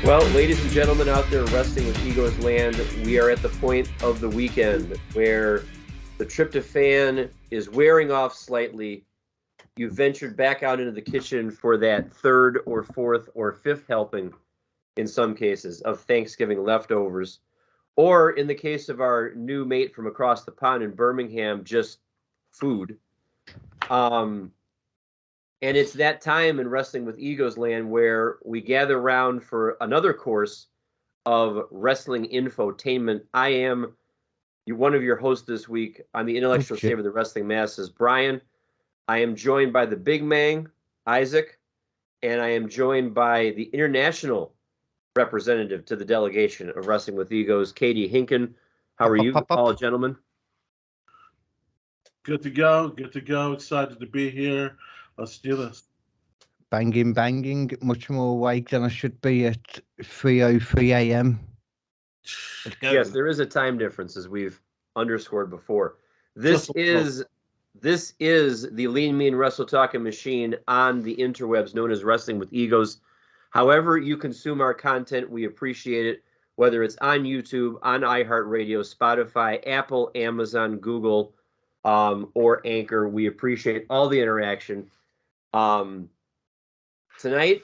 Well, ladies and gentlemen out there wrestling with Ego's Land, we are at the point of the weekend where the tryptophan is wearing off slightly. You ventured back out into the kitchen for that third or fourth or fifth helping, in some cases, of Thanksgiving leftovers. Or in the case of our new mate from across the pond in Birmingham, just food. And it's that time in Wrestling with Ego's Land where we gather around for another course of wrestling infotainment. I am one of your hosts this week on the intellectual state of the wrestling masses, Brian. I am joined by the big man, Isaac, and I am joined by the international representative to the delegation of Wrestling with Egos, Katie Hinken. How are you, all gentlemen? Good to go. Good to go. Excited to be here. Let's do this. Banging. Much more awake than I should be at 3:03 a.m. Let's go. Yes, there is a time difference, as we've underscored before. This is the Lean Mean Wrestle Talking Machine on the interwebs, known as Wrestling with Egos. However you consume our content, we appreciate it. Whether it's on YouTube, on iHeartRadio, Spotify, Apple, Amazon, Google, or Anchor, we appreciate all the interaction. Tonight,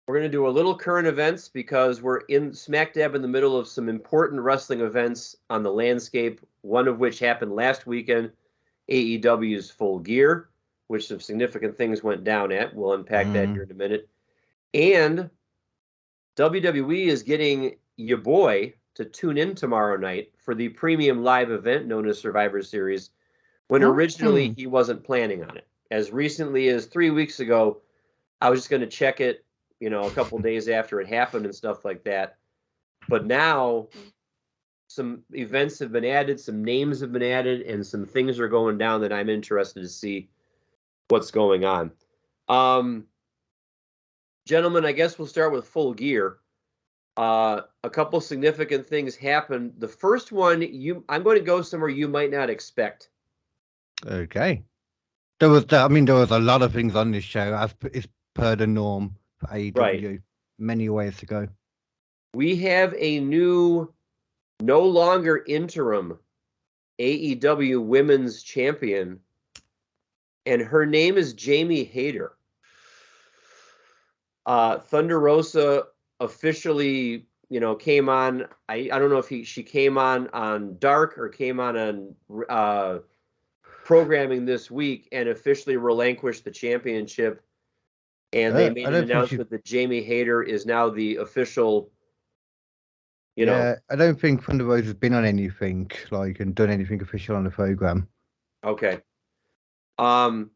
we're going to do a little current events because we're in smack dab in the middle of some important wrestling events on the landscape, one of which happened last weekend, AEW's Full Gear, which some significant things went down at. We'll unpack that here in a minute. And WWE is getting your boy to tune in tomorrow night for the premium live event known as Survivor Series, when originally he wasn't planning on it. As recently as 3 weeks ago, I was just going to check it, a couple days after it happened and stuff like that. But now some events have been added, some names have been added, and some things are going down that I'm interested to see what's going on. Gentlemen, I guess we'll start with Full Gear. A couple significant things happened. The first one, I'm going to go somewhere you might not expect. Okay. There was a lot of things on this show, as is per the norm for AEW. Right. Many ways to go. We have a new, no longer interim AEW Women's Champion, and her name is Jamie Hayter. Thunder Rosa officially, came on. I don't know if she came on Dark or came on programming this week and officially relinquished the championship. And they made an announcement that Jamie Hayter is now the official, Yeah, I don't think Thunder Rosa has been on anything and done anything official on the program. Okay. For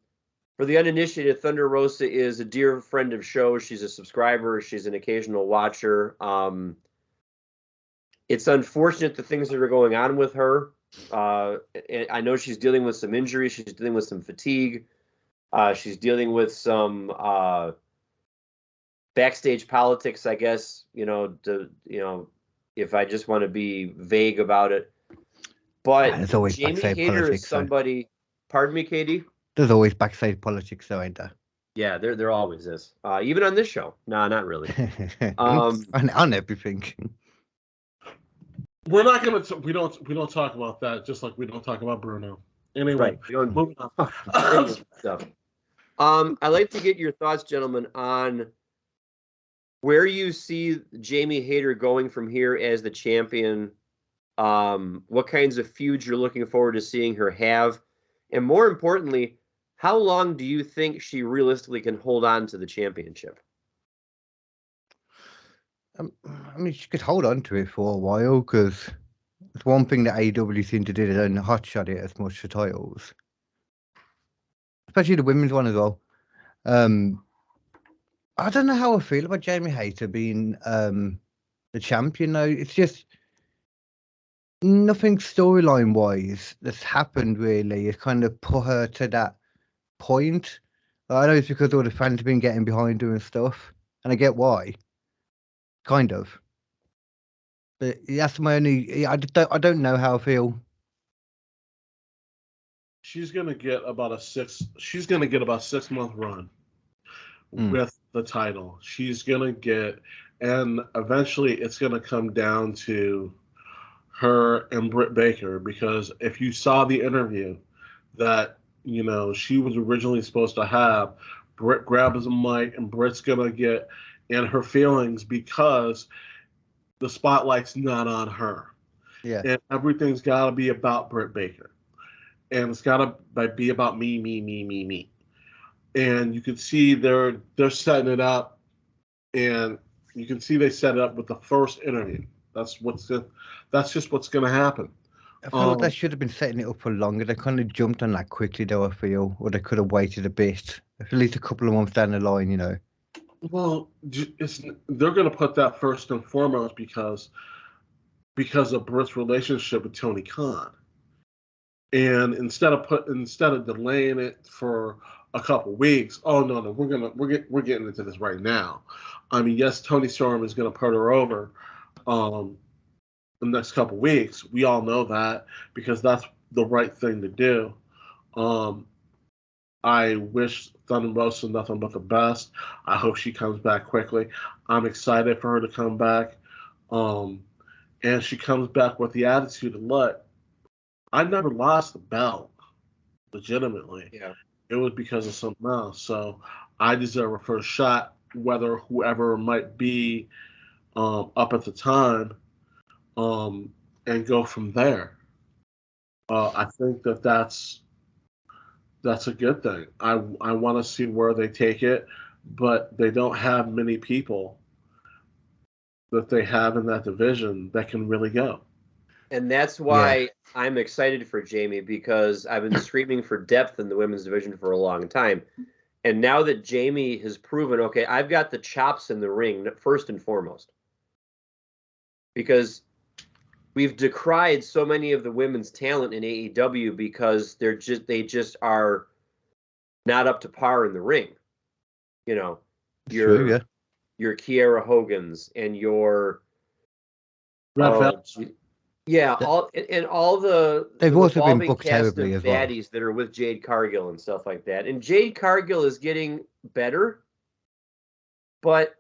the uninitiated, Thunder Rosa is a dear friend of show. She's a subscriber. She's an occasional watcher. It's unfortunate the things that are going on with her. I know she's dealing with some injuries. She's dealing with some fatigue. She's dealing with some backstage politics, I guess. If I just want to be vague about it. But Jamie Hayter is somebody. So. Pardon me, Katie. There's always backstage politics, though, ain't there? Yeah, there always is. Even on this show. No, not really. On everything. We're not gonna. We don't talk about that. Just like we don't talk about Bruno. Anyway, right. Moving on. Stuff. I'd like to get your thoughts, gentlemen, on where you see Jamie Hayter going from here as the champion. What kinds of feuds you're looking forward to seeing her have, and more importantly, how long do you think she realistically can hold on to the championship? She could hold on to it for a while because it's one thing that AEW seem to do. They don't hotshot it as much for titles, especially the women's one as well. I don't know how I feel about Jamie Hayter being the champion, though. It's just nothing storyline wise that's happened really. It's kind of put her to that point. I know it's because all the fans have been getting behind her and stuff, and I get why. Kind of. But that's my only. I don't know how I feel. She's gonna get about a 6 month run with the title. She's gonna get And eventually it's going to come down to her and Britt Baker, because if you saw the interview that, she was originally supposed to have, Britt grabs a mic and Britt's going to get in her feelings because the spotlight's not on her. Yeah. And everything's got to be about Britt Baker. And it's got to be about me, me, me, me, me. And you can see they're setting it up, and you can see they set it up with the first interview. That's just what's going to happen. I feel like they should have been setting it up for longer. They kind of jumped on that quickly, though, I feel. Or they could have waited a bit. At least a couple of months down the line. Well, they're going to put that first and foremost because of Britt's relationship with Tony Khan. And instead of delaying it for a couple weeks, oh no, we're getting into this right now. I mean, yes, Tony Storm is going to put her over the next couple weeks. We all know that because that's the right thing to do. I wish Thunder Rosa nothing but the best. I hope she comes back quickly. I'm excited for her to come back. And she comes back with the attitude of, look, I never lost the belt, legitimately. Yeah. It was because of something else. So I deserve a first shot, whether whoever might be up at the time, and go from there. I think that's a good thing. I want to see where they take it, but they don't have many people that they have in that division that can really go. And that's why I'm excited for Jamie, because I've been screaming for depth in the women's division for a long time. And now that Jamie has proven, okay, I've got the chops in the ring, first and foremost. Because we've decried so many of the women's talent in AEW because they just are not up to par in the ring. Your Kiera Hogan's and your all the they've also been revolving booked cast of terribly as well. baddies that are with Jade Cargill and stuff like that. And Jade Cargill is getting better, but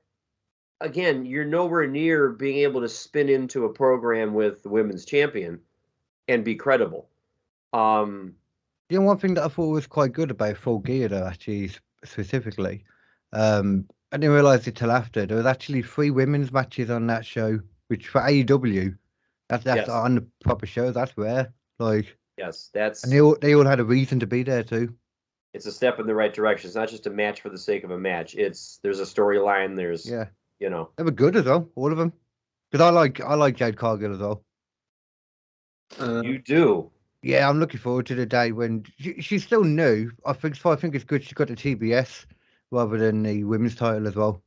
again, you're nowhere near being able to spin into a program with the women's champion and be credible. One thing that I thought was quite good about Full Gear, though, actually, specifically, I didn't realise it till after, there was actually 3 women's matches on that show, which for AEW, that's on the proper show, that's rare. Yes, that's... And they all had a reason to be there, too. It's a step in the right direction. It's not just a match for the sake of a match. There's a storyline, there's... They were good as well, all of them. Because I like Jade Cargill as well. You do? Yeah, I'm looking forward to the day when she's still new. I think it's good she got the TBS rather than the women's title as well.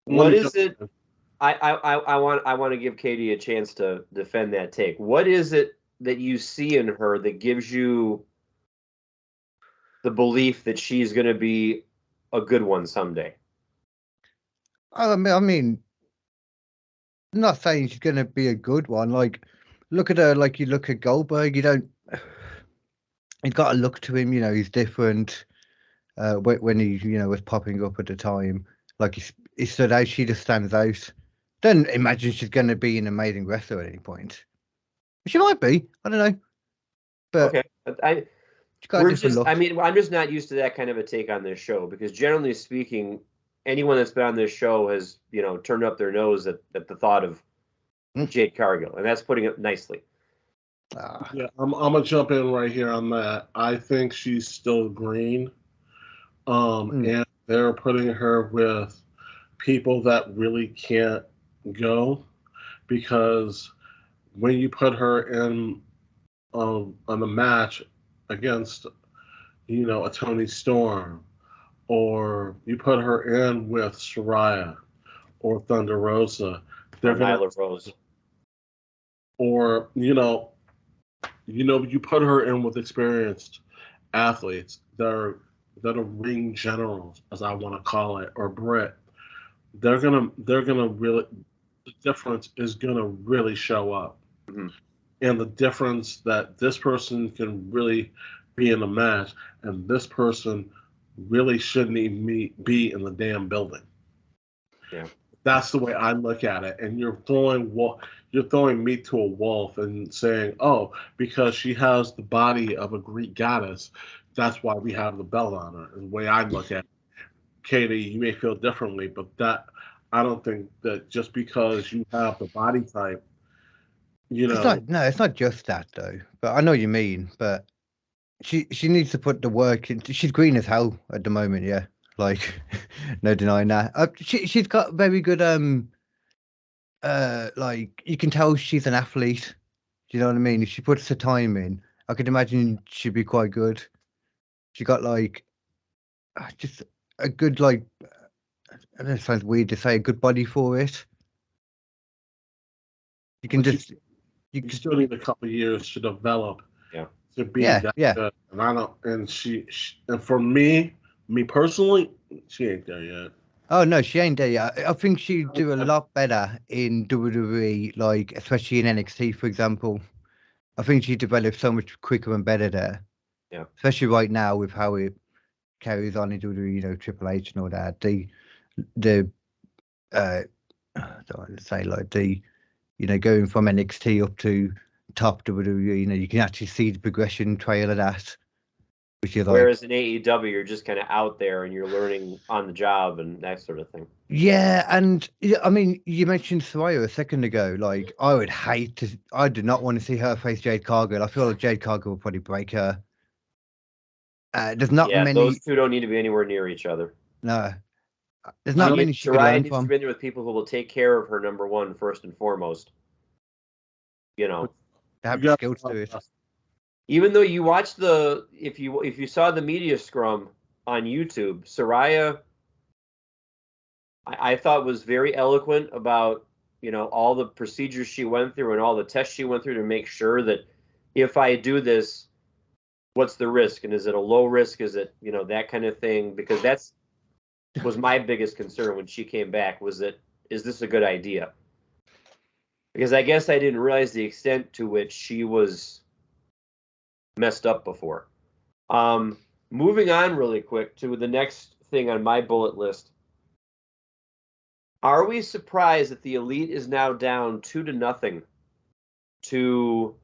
What is it? I want to give Katie a chance to defend that take. What is it that you see in her that gives you the belief that she's going to be a good one someday? I mean, I'm not saying she's going to be a good one. Look at her like you look at Goldberg. He's got a look to him. He's different. When he was popping up at the time, he stood out. She just stands out. Don't imagine she's going to be an amazing wrestler at any point. She might be. I don't know. But okay, I'm just not used to that kind of a take on this show, because generally speaking, anyone that's been on this show has turned up their nose at the thought of Jade Cargill, and that's putting it nicely. Yeah, I'm gonna jump in right here on that. I think she's still green, and they're putting her with people that really can't go, because when you put her in on a match against a Tony Storm, or you put her in with Soraya or Thunder Rosa, or Nyla Rose, or you put her in with experienced athletes that are ring generals, as I want to call it, or Britt. They're gonna really, the difference is gonna really show up. Mm-hmm. And the difference that this person can really be in a match, and this person really shouldn't even be in the damn building. Yeah. That's the way I look at it. And you're throwing meat to a wolf and saying, "Oh, because she has the body of a Greek goddess, that's why we have the belt on her." And the way I look at it, Katie, you may feel differently, but that I don't think that just because you have the body type, you It's know, not. No, it's not just that though. But I know what you mean. But she needs to put the work in. She's green as hell at the moment. Yeah, like no denying that. She's got very good. Like you can tell she's an athlete. Do you know what I mean? If she puts the time in, I could imagine she'd be quite good. She got like just a good like. I know it sounds weird to say a good body for it. You can but just you you just still need a couple of years to develop Yeah. to be yeah that yeah. good. And I don't. And and for me personally, she ain't there yet. Oh no, she ain't there yet. I think she'd do a lot better in WWE, like especially in NXT, for example. I think she developed so much quicker and better there. Yeah. Especially right now with how it carries on in WWE, you know, Triple H and all that. The I don't want to say like going from NXT up to top WWE, you can actually see the progression trail of that, which is like Whereas in AEW, you're just kind of out there and you're learning on the job and that sort of thing. yeah, and I mean, you mentioned Soraya a second ago. Like, I do not want to see her face Jade Cargill. I feel like Jade Cargill will probably break her. There's not Yeah, those many, two don't need to be anywhere near each other. no, there's I not don't. many she could Soraya learn needs to from. be in there with people who will take care of her number one first and foremost. You know, They You have the got. skills to it. even though you watch if you saw the media scrum on YouTube, Soraya, I thought was very eloquent about all the procedures she went through and all the tests she went through to make sure that if I do this, what's the risk and is it a low risk? Is it that kind of thing? Because that's was my biggest concern when she came back was that is this a good idea? Because I guess I didn't realize the extent to which she was messed up before. Moving on really quick to the next thing on my bullet list. Are we surprised that the Elite is now down 2-0 to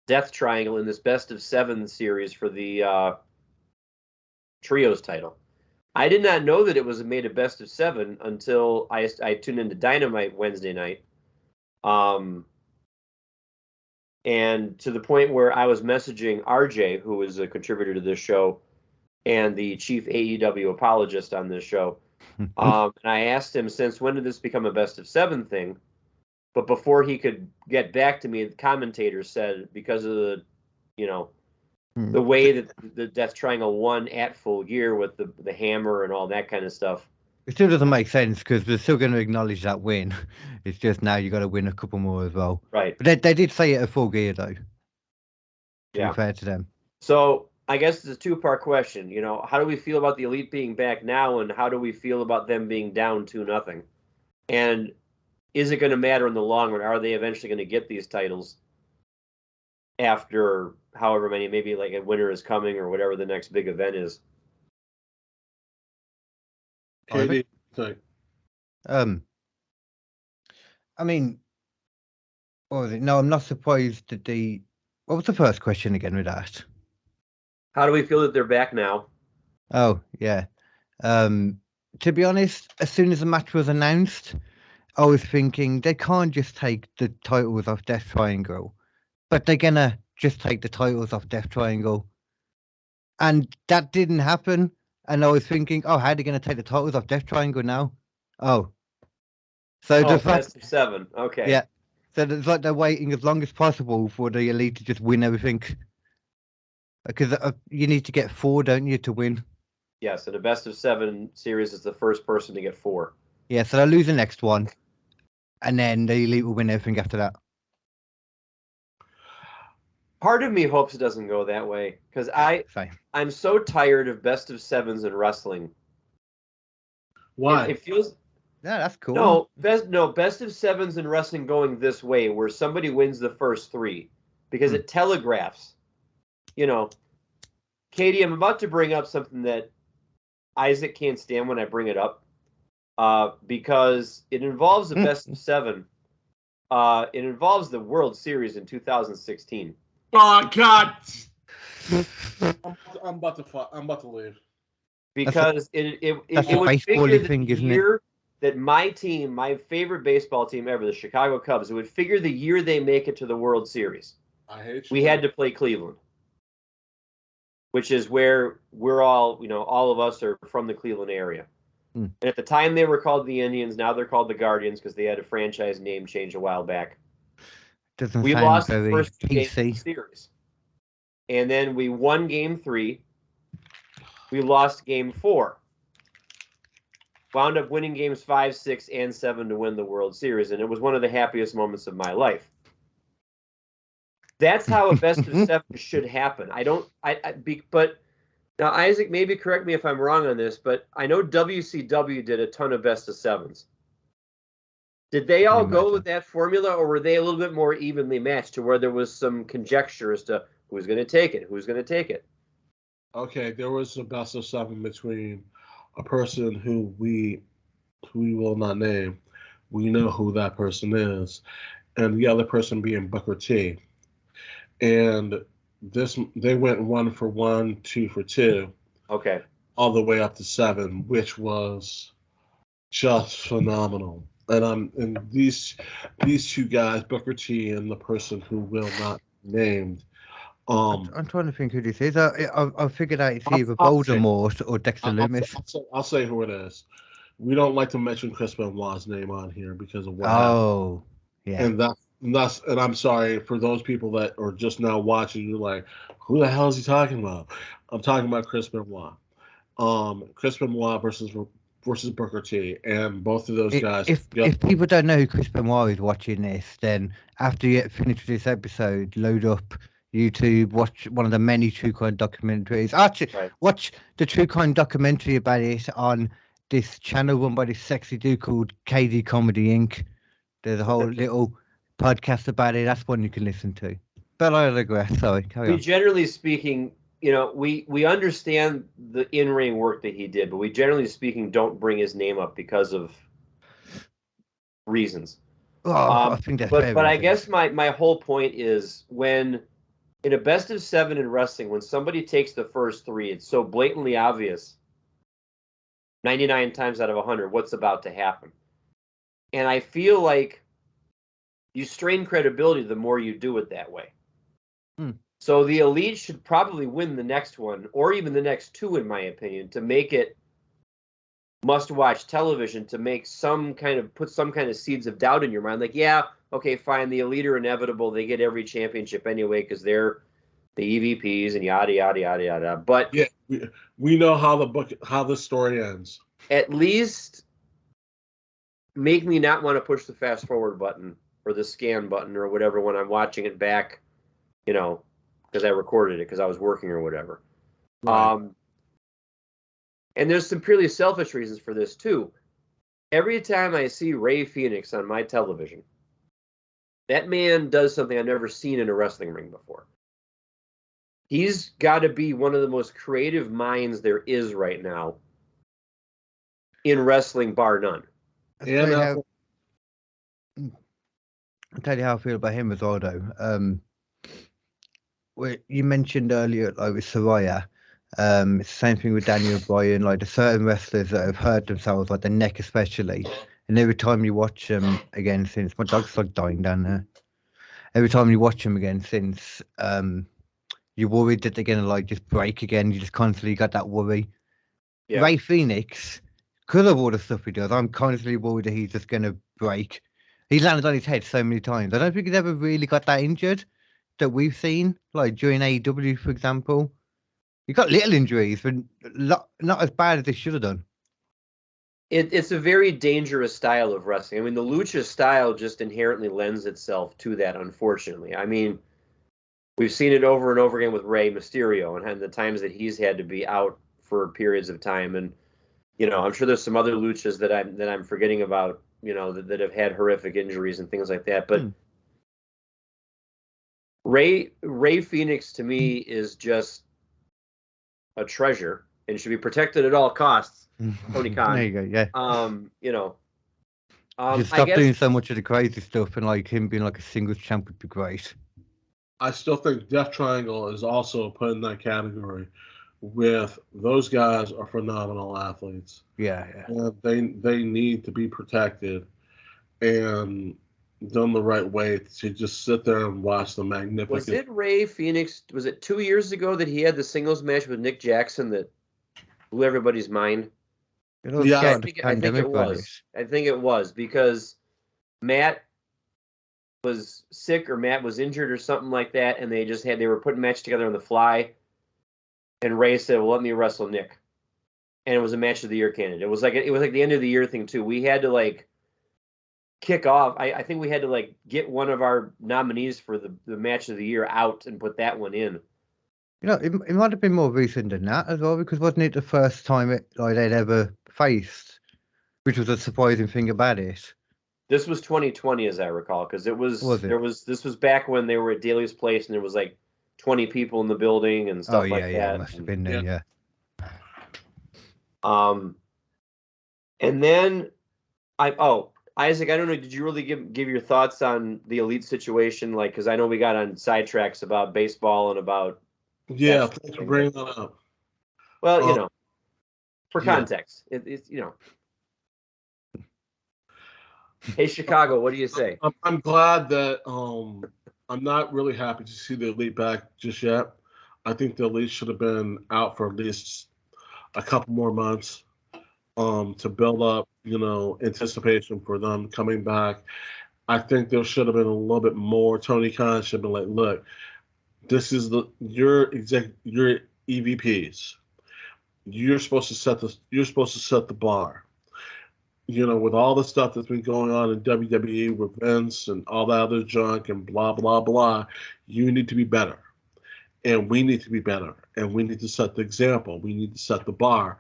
Death Triangle in this best of 7 series for the Trios title? I did not know that it was made a best of 7 until I tuned into Dynamite Wednesday night. And to the point where I was messaging RJ, who is a contributor to this show and the chief AEW apologist on this show. And I asked him, since when did this become a best of 7 thing? But before he could get back to me, the commentator said because of the way that the Death Triangle won at Full Gear with the hammer and all that kind of stuff. It still doesn't make sense because they're still going to acknowledge that win. It's just now you got to win a couple more as well. Right. But they did say it at Full Gear though. To Yeah. be fair to them. So I guess it's a two-part question. How do we feel about the Elite being back now, and how do we feel about them being down 2-0? And is it going to matter in the long run? Are they eventually going to get these titles after however many, maybe like a winter is coming or whatever the next big event is? Katie, I mean, what was it? No, I'm not surprised that what was the first question again with that? How do we feel that they're back now? Oh, yeah. To be honest, as soon as the match was announced, I was thinking they can't just take the titles off Death Triangle, but they're gonna just take the titles off Death Triangle. And that didn't happen. And I was thinking, oh, how are they gonna take the titles off Death Triangle now? Oh. So the fact, best of 7. Okay. yeah. So it's like they're waiting as long as possible for the Elite to just win everything. Because you need to get 4, don't you, to win? Yes, and a best of 7 series is the first person to get 4. Yeah, so they'll lose the next one. And then the Elite will win everything after that. Part of me hopes it doesn't go that way because Same. I'm so tired of best of 7s in wrestling. why? It feels Yeah, that's cool. best of 7s in wrestling going this way where somebody wins the first 3 because it telegraphs. Katie, I'm about to bring up something that Isaac can't stand when I bring it up. because it involves the best of 7. It involves the World Series in 2016. Oh God! I'm about to leave. Because it a would baseball-y figure the thing, isn't it? year that my team, my favorite baseball team ever, the Chicago Cubs, it would figure the year they make it to the World Series. I hate We had to play Cleveland, which is where we're all, all of us are from the Cleveland area. And at the time they were called the Indians. Now they're called the Guardians because they had a franchise name change a while back. Doesn't We sound lost the very first 2 games of the PC. series. And then we won game 3. We lost game 4. Wound up winning games 5, 6, and 7 to win the World Series. And it was one of the happiest moments of my life. That's how a best of 7 should happen. But now, Isaac, maybe correct me if I'm wrong on this, but I know WCW did a ton of best of 7s. Did they all go with that formula, or were they a little bit more evenly matched to where there was some conjecture as to who's going to take it, who's going to take it? Okay, there was a best of 7 between a person who we will not name. We know who that person is, and the other person being Booker T. And they went 1 for 1, 2 for 2. Okay. All the way up to 7, which was just phenomenal. And these 2 guys, Booker T and the person who will not be named. I'm trying to think who this is. I figured out it's either I'll say- Voldemort or Dexter Loomis. I'll say who it is. We don't like to mention Chris Benoit's name on here because of what happened. Yeah. And I'm sorry for those people that are just now watching. You're like, who the hell is he talking about? I'm talking about Chris Benoit. Chris Benoit versus Booker T, and both of those guys. If people don't know who Chris Benoit is watching this, then after you get finished with this episode, load up YouTube, watch one of the many true crime documentaries. Actually, watch the true crime documentary about it on this channel run by this sexy dude called KD Comedy Inc. There's a whole little podcast about it. That's one you can listen to. But I digress. Sorry, carry on. Generally speaking, we understand the in-ring work that he did, but we generally speaking don't bring his name up because of reasons. I think that's fair. But I guess my whole point is when in a best of 7 in wrestling, when somebody takes the first 3, it's so blatantly obvious 99 times out of 100 what's about to happen. And I feel like you strain credibility the more you do it that way. So the Elite should probably win the next one, or even the next 2, in my opinion, to make it must-watch television, to make put some kind of seeds of doubt in your mind. Like, yeah, okay, fine, the Elite are inevitable. They get every championship anyway because they're the EVPs and yada, yada, yada, yada. But yeah, we know how the story ends. At least make me not want to push the fast-forward button or the scan button or whatever when I'm watching it back, because I recorded it because I was working or whatever. Right. And there's some purely selfish reasons for this too. Every time I see Ray Phoenix on my television, that man does something I've never seen in a wrestling ring before. He's got to be one of the most creative minds there is right now in wrestling, bar none. I'll tell you how I feel about him as well, though. You mentioned earlier, like with Soraya, it's the same thing with Daniel Bryan. Like there's certain wrestlers that have hurt themselves, like the neck especially, and every time you watch them again, since my dog's like dying down there, every time you watch them again, since you're worried that they're gonna like just break again. You just constantly got that worry. Yeah. Ray Phoenix, because of all the stuff he does, I'm constantly worried that he's just gonna break. He's landed on his head so many times. I don't think he's ever really got that injured that we've seen, like during AEW, for example. He got little injuries, but not as bad as they should have done. It's a very dangerous style of wrestling. I mean, the lucha style just inherently lends itself to that, unfortunately. I mean, we've seen it over and over again with Rey Mysterio and the times that he's had to be out for periods of time. And, I'm sure there's some other luchas that I'm forgetting about, that have had horrific injuries and things like that. But Ray Phoenix, to me, is just a treasure and should be protected at all costs. Tony Khan. There you go. Yeah. You know, You should I stop guess doing so much of the crazy stuff, and like him being like a singles champ would be great. I still think Death Triangle is also put in that category. With those guys are phenomenal athletes. Yeah, yeah. And they need to be protected and done the right way to just sit there and watch the was magnificent. it Ray Phoenix? Was it 2 years ago that he had the singles match with Nick Jackson that blew everybody's mind? It all Yeah, started the I think it pandemic, wasn't was. I think it was because Matt was sick or Matt was injured or something like that, and they were putting a match together on the fly, and Ray said, "Well, let me wrestle Nick," and it was a match of the year candidate. It was like the end of the year thing too. We had to like kick off. I think we had to like get one of our nominees for the match of the year out and put that one in. You know, it might have been more recent than that as well, because wasn't it the first time they'd ever faced, which was a surprising thing about it. This was 2020, as I recall, because Was it? this was back when they were at Daly's place and there was like 20 people in the building and stuff Oh like yeah, that. it must have been then, yeah. And then Isaac, I don't know, did you really give your thoughts on the elite situation? Like, because I know we got on sidetracks about baseball and about Yeah, thanks for bringing that up. well, you know, for yeah. context, it's you know. Hey, Chicago, what do you say? I'm glad that I'm not really happy to see the elite back just yet. I think the elite should have been out for at least a couple more months to build up, anticipation for them coming back. I think there should have been a little bit more. Tony Khan should have been like, look, this is your EVPs. You're supposed to set the bar. With all the stuff that's been going on in WWE with Vince and all that other junk and blah blah blah, you need to be better. And we need to be better. And we need to set the example. We need to set the bar.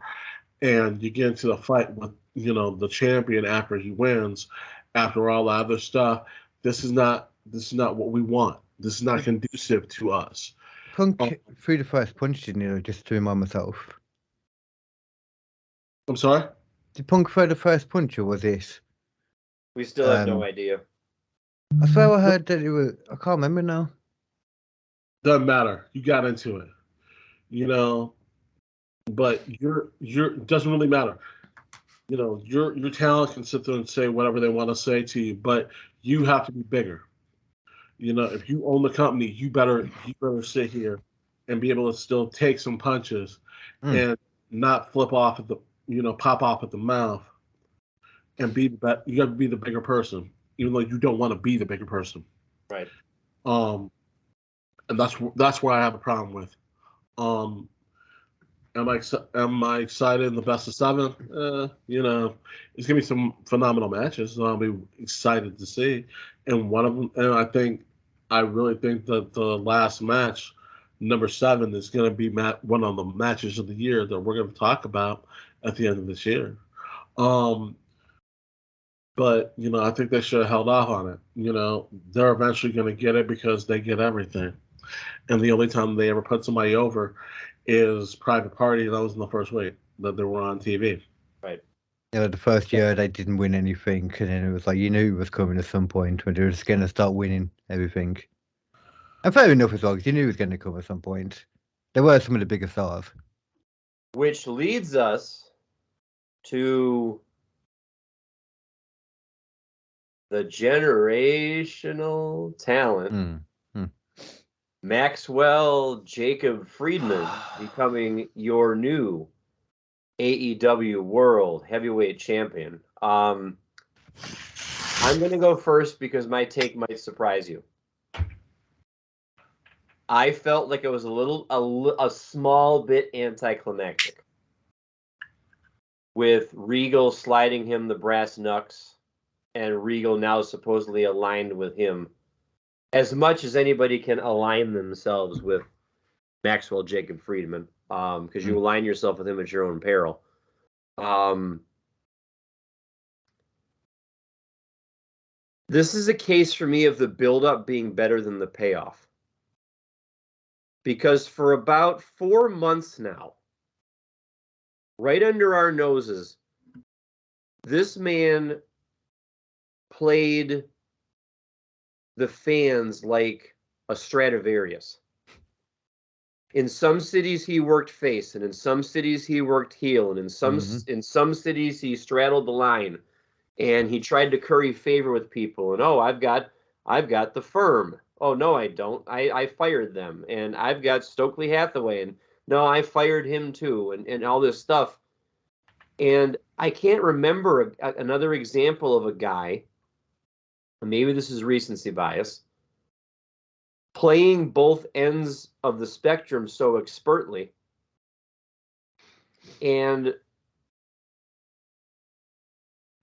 And you get into the fight with, the champion after he wins, after all the other stuff. This is not what we want. This is not conducive to us. Punk threw the first punch, didn't you? Just to remind myself. I'm sorry? Did Punk throw the first punch, or was it? We still have no idea. I swear I heard that it was. I can't remember now. Doesn't matter. You got into it. But it doesn't really matter. Your talent can sit there and say whatever they want to say to you, but you have to be bigger. If you own the company, you better sit here and be able to still take some punches and not flip off at the pop off at the mouth and be you got to be the bigger person, even though you don't want to be the bigger person. Right. And that's where I have a problem with. Am I excited in the best of 7? It's gonna be some phenomenal matches. So I'll be excited to see. And one of them, and I really think that the last match, number 7, is gonna be one of the matches of the year that we're gonna talk about at the end of this year. But I think they should have held off on it. They're eventually gonna get it because they get everything. And the only time they ever put somebody over is Private Party, and that was in the first week that they were on TV. Right. Yeah, the first year they didn't win anything, and then it was like you knew it was coming at some point when they were just going to start winning everything. And fair enough as well, because you knew it was going to come at some point. They were some of the bigger stars. Which leads us to the generational talent. Maxwell Jacob Friedman becoming your new AEW World Heavyweight Champion. I'm going to go first because my take might surprise you. I felt like it was a small bit anticlimactic with Regal sliding him the brass knucks and Regal now supposedly aligned with him as much as anybody can align themselves with Maxwell Jacob Friedman, because you align yourself with him at your own peril. This is a case for me of the build-up being better than the payoff. Because for about 4 months now, right under our noses, this man played the fans like a Stradivarius. In some cities he worked face, and in some cities he worked heel, and in some cities he straddled the line, and he tried to curry favor with people. And I've got the firm. Oh no, I don't. I fired them, and I've got Stokely Hathaway, and no, I fired him too, and all this stuff. And I can't remember another example of a guy. Maybe this is recency bias, playing both ends of the spectrum so expertly. And,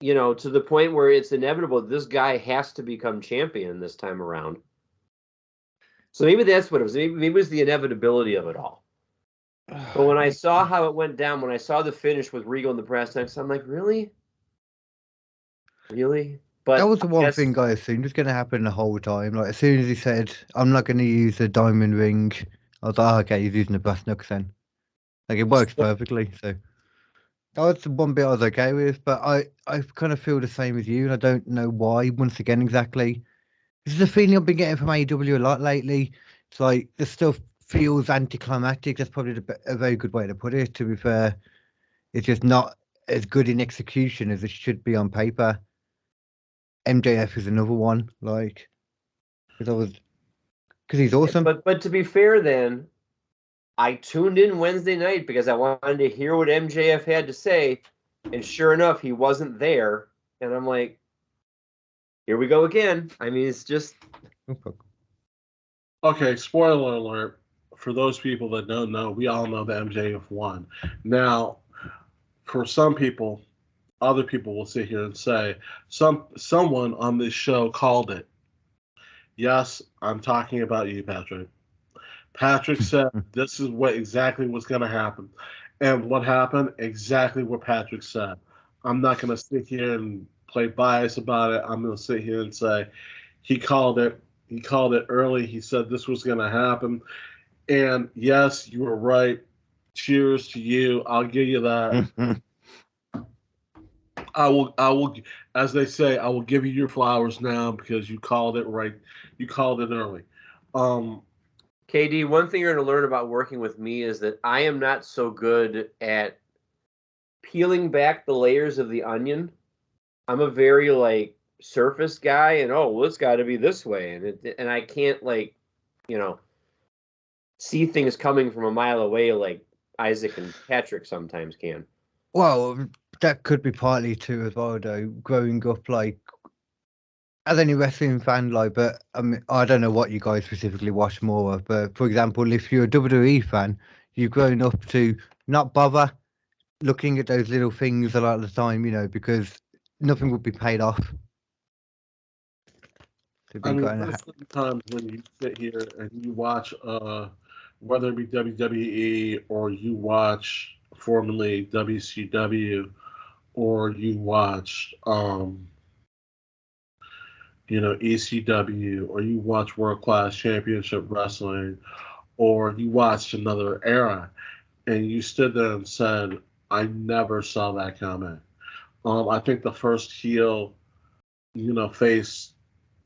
to the point where it's inevitable this guy has to become champion this time around. So maybe that's what it was. Maybe it was the inevitability of it all. But when I saw how it went down, when I saw the finish with Regal in the press next, I'm like, really? Really? But that was the one thing I assumed was going to happen the whole time. Like, as soon as he said, I'm not going to use the diamond ring, I was like, okay, he's using the brass knucks then. Like, it works perfectly. So that was the one bit I was okay with. But I kind of feel the same as you, and I don't know why, once again, exactly. This is a feeling I've been getting from AEW a lot lately. It's like the stuff feels anticlimactic. That's probably a very good way to put it, to be fair. It's just not as good in execution as it should be on paper. MJF is another one, like, because he's awesome. But to be fair, then I tuned in Wednesday night because I wanted to hear what MJF had to say, and sure enough, he wasn't there. And I'm like, here we go again. I mean, it's just. Okay, spoiler alert. For those people that don't know, we all know that MJF won. Now, for some people, other people will sit here and say, someone on this show called it. Yes, I'm talking about you, Patrick. Patrick said this is what exactly was going to happen. And what happened? Exactly what Patrick said. I'm not going to sit here and play bias about it. I'm going to sit here and say he called it. He called it early. He said this was going to happen. And yes, you were right. Cheers to you. I'll give you that. I will, as they say, I will give you your flowers now because you called it right. You called it early. KD, one thing you're going to learn about working with me is that I am not so good at peeling back the layers of the onion. I'm a very surface guy, and it's got to be this way, and I can't see things coming from a mile away like Isaac and Patrick sometimes can. Well, that could be partly too as well, though. Growing up, as any wrestling fan, but I mean, I don't know what you guys specifically watch more of, but for example, if you're a WWE fan, you've grown up to not bother looking at those little things a lot of the time, because nothing would be paid off. I mean, there's certain times when you sit here and you watch, whether it be WWE or you watch formerly WCW, or you watch, ECW, or you watch World Class Championship Wrestling, or you watched another era, and you stood there and said, "I never saw that coming." I think the first heel, face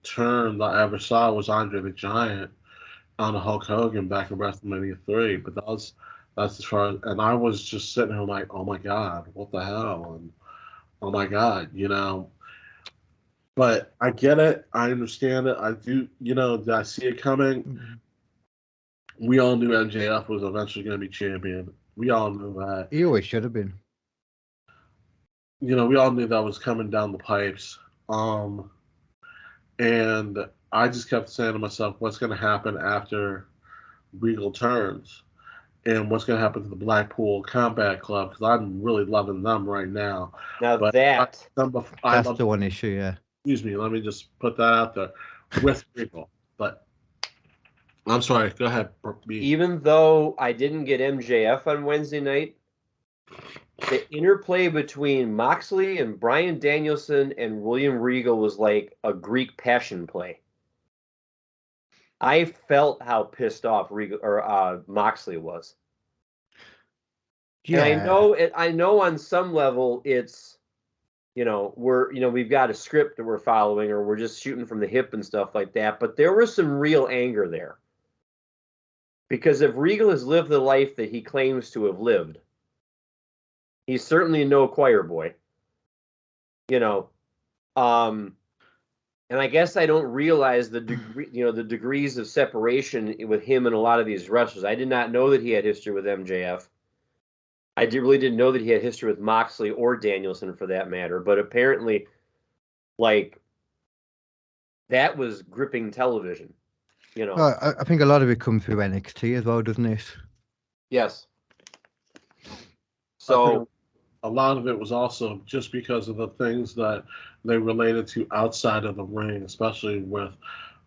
turn that I ever saw was Andre the Giant on the Hulk Hogan back in WrestleMania 3. But that's as far as, and I was just sitting here like, oh my God, what the hell? And oh my God, But I get it. I understand it. I do, did I see it coming? We all knew MJF was eventually going to be champion. We all knew that. He always should have been. We all knew that was coming down the pipes. And I just kept saying to myself, what's going to happen after Regal turns? And what's going to happen to the Blackpool Combat Club? Because I'm really loving them right now. Now but that's the one issue, yeah. Excuse me, let me just put that out there with Regal. But I'm sorry, go ahead. Even though I didn't get MJF on Wednesday night, the interplay between Moxley and Bryan Danielson and William Regal was like a Greek passion play. I felt how pissed off Regal or Moxley was. And Yeah. I know on some level it's, we've got a script that we're following, or we're just shooting from the hip and stuff like that. But there was some real anger there. Because if Regal has lived the life that he claims to have lived, he's certainly no choir boy. You know, and I guess I don't realize the degrees of separation with him and a lot of these wrestlers. I did not know that he had history with MJF. Really didn't know that he had history with Moxley or Danielson for that matter. But apparently, like, that was gripping television. I think a lot of it comes through NXT as well, doesn't it? Yes. I think So a lot of it was also just because of the things that they related to outside of the ring, especially with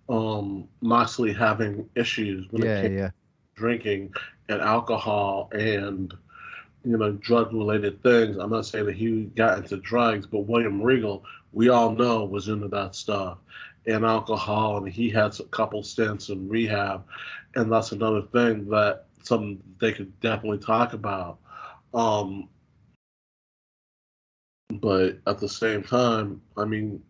Moxley having issues when it came to Yeah. drinking and alcohol and drug related things. I'm not saying that he got into drugs, but William Regal, we all know, was into that stuff and alcohol, and he had a couple stints in rehab, and that's another thing that something they could definitely talk about. Um, but at the same time, I mean,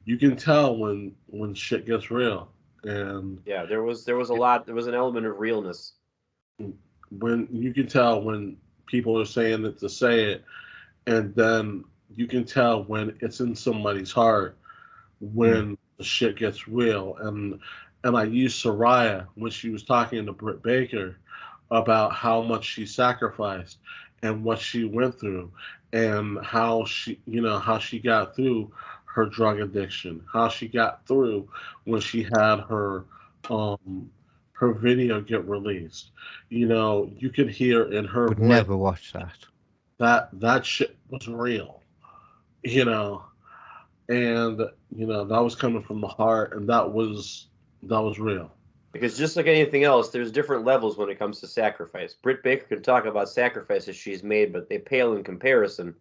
you can tell when shit gets real, and yeah, there was a lot. There was an element of realness. when you can tell when people are saying it to say it, and then you can tell when it's in somebody's heart when the shit gets real. And I used Soraya when she was talking to Britt Baker about how much she sacrificed and what she went through and how she got through her drug addiction, how she got through when she had um her video get released. You could hear in her Would voice never watch that. that shit was real, you know, and that was coming from the heart, and that was real. Because just like anything else, there's different levels when it comes to sacrifice. Britt Baker can talk about sacrifices she's made, but they pale in comparison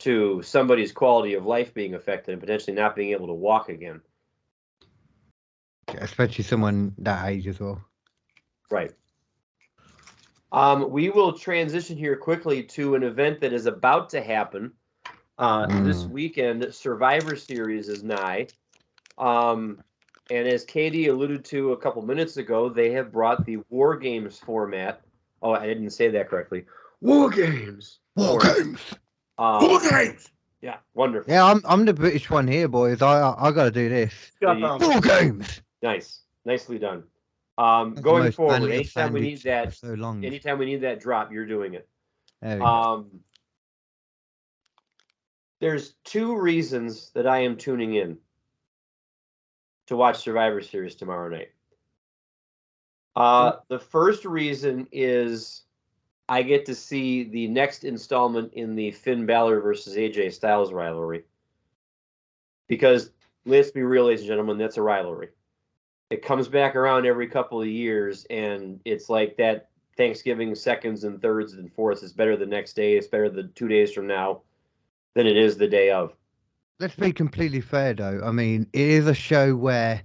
to somebody's quality of life being affected and potentially not being able to walk again. Especially someone that age as well. Right. We will transition here quickly to an event that is about to happen this weekend. Survivor Series is nigh. And as Katie alluded to a couple minutes ago, they have brought the War Games format. Oh, I didn't say that correctly. War Games. War Games. War Games. Yeah, wonderful. Yeah, I'm the British one here, boys. I got to do this. War Games. Nice, nicely done. That's the Going most forward, manly I've anytime we sounded need that, for so long. anytime we need that drop, you're doing it. There we go. There's two reasons that I am tuning in to watch Survivor Series tomorrow night. The first reason is I get to see the next installment in the Finn Balor versus AJ Styles rivalry. Because let's be real, ladies and gentlemen, that's a rivalry. It comes back around every couple of years, and it's like that Thanksgiving seconds and thirds and fourths is better the next day. It's better the 2 days from now than it is the day of. Let's be completely fair, though. I mean, it is a show where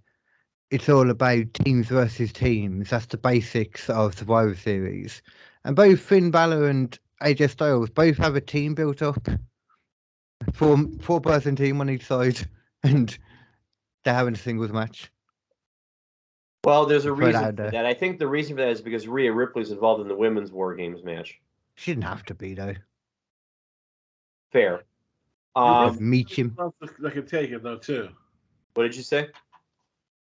it's all about teams versus teams. That's the basics of Survivor Series. And both Finn Balor and AJ Styles both have a team built up. Four-person team on each side, and they're having a singles match. Well, there's a reason for that. I think the reason for that is because Rhea Ripley's involved in the women's War Games match. She didn't have to be, though. Fair. Meet him. That could take it though too. What did you say?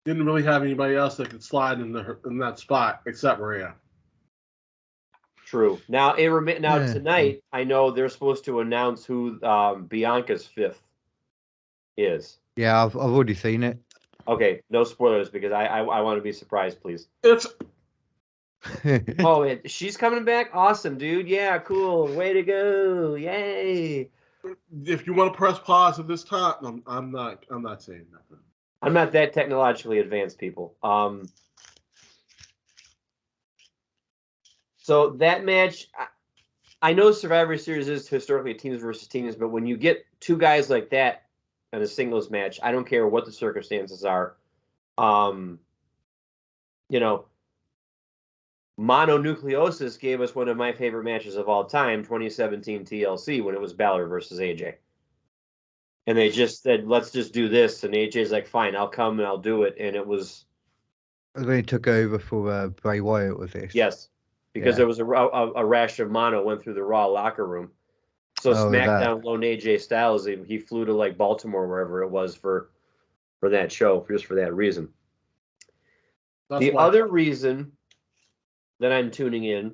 Didn't really have anybody else that could slide in that spot except Maria. True. Now tonight, I know they're supposed to announce who Bianca's fifth is. Yeah, I've already seen it. Okay, no spoilers because I want to be surprised, please. It's Oh, she's coming back. Awesome, dude. Yeah, cool. Way to go. Yay. If you want to press pause at this time, I'm not saying nothing. I'm not that technologically advanced, people. So that match, I know Survivor Series is historically teams versus teams, but when you get two guys like that in a singles match, I don't care what the circumstances are. mononucleosis gave us one of my favorite matches of all time, 2017 TLC, when it was Balor versus AJ. And they just said, let's just do this. And AJ's like, fine, I'll come and I'll do it. And it was... When he took over for Bray Wyatt, was it? Yes, because there was a rash of mono went through the Raw locker room. So SmackDown loaned AJ Styles. He flew to like Baltimore, wherever it was, for that show, just for that reason. The other reason that I'm tuning in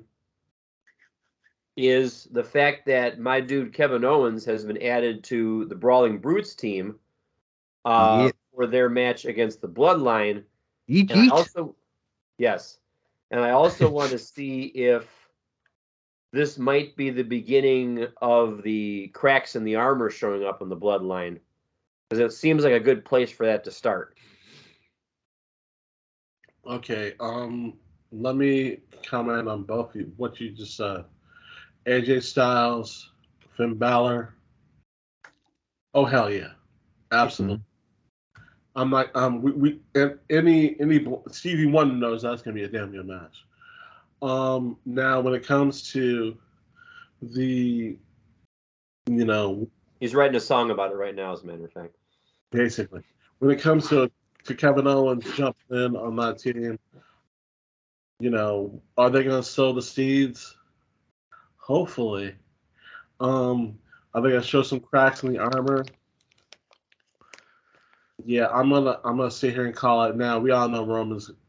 is the fact that my dude Kevin Owens has been added to the Brawling Brutes team for their match against the Bloodline. And I also want to see if this might be the beginning of the cracks in the armor showing up in the Bloodline, because it seems like a good place for that to start. Okay, let me comment on both of you, what you just said. AJ Styles, Finn Balor. Oh hell yeah, absolutely. I'm like we any Stevie Wonder knows that's gonna be a damn good match. Now when it comes to the, he's writing a song about it right now, as a matter of fact. Basically, when it comes to Kevin Owens jumping in on that team, are they gonna sow the seeds? Hopefully. Are they gonna show some cracks in the armor? Yeah, I'm gonna sit here and call it now. We all know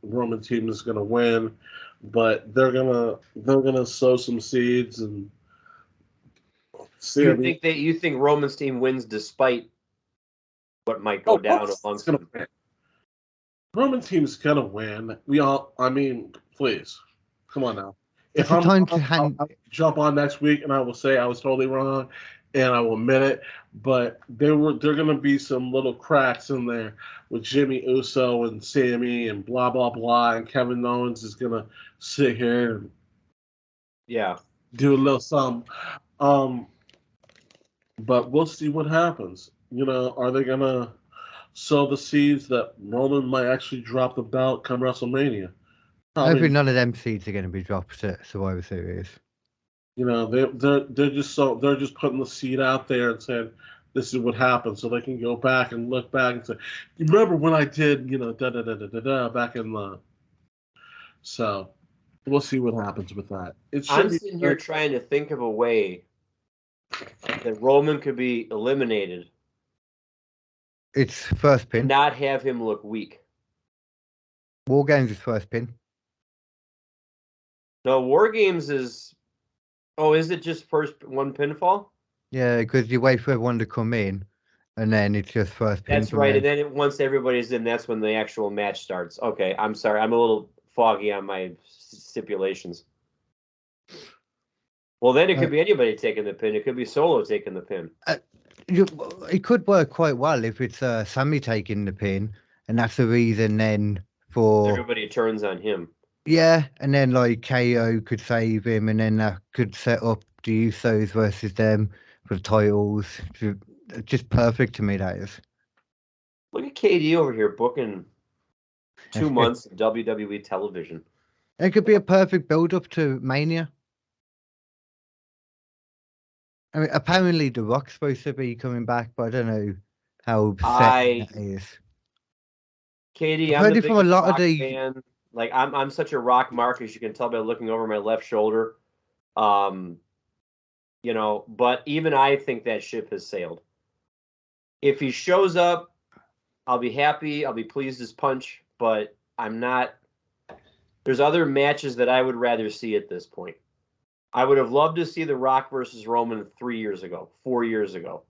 Roman team is gonna win, but they're gonna sow some seeds and see. You think Roman's team wins despite what might go down amongst them? Roman team's gonna win. Please, come on now. If I'll jump on next week and I will say I was totally wrong, and I will admit it. But there are going to be some little cracks in there with Jimmy Uso and Sammy and blah blah blah, and Kevin Owens is going to sit here and do a little something. But we'll see what happens. Are they going to sow the seeds that Roman might actually drop the belt come WrestleMania? Hopefully none of them seeds are going to be dropped at Survivor Series. They're just putting the seed out there and saying this is what happened, so they can go back and look back and say, you remember when I did, back in the. So we'll see what happens with that. I'm sitting here trying to think of a way that Roman could be eliminated. It's first pin. Not have him look weak. War Games is first pin. No, War Games is... Oh, is it just first one pinfall? Yeah, because you wait for everyone to come in, and then it's just first pin. That's right, and then once everybody's in, that's when the actual match starts. Okay, I'm sorry. I'm a little foggy on my stipulations. Well, then it could be anybody taking the pin. It could be Solo taking the pin. It could work quite well if it's Sammy taking the pin, and that's the reason then for... Everybody turns on him. Yeah, and then like KO could save him, and then that could set up the Usos versus them for the titles. Just perfect to me, that is. Look at KD over here booking 2 months of WWE television. It could be a perfect build-up to Mania. I mean, apparently The Rock's supposed to be coming back, but I don't know how set that is. KD, I'm the biggest Rock fan. Like, I'm such a Rock mark, as you can tell by looking over my left shoulder. But even I think that ship has sailed. If he shows up, I'll be happy. I'll be pleased as punch, but I'm not. There's other matches that I would rather see at this point. I would have loved to see The Rock versus Roman 3 years ago, 4 years ago.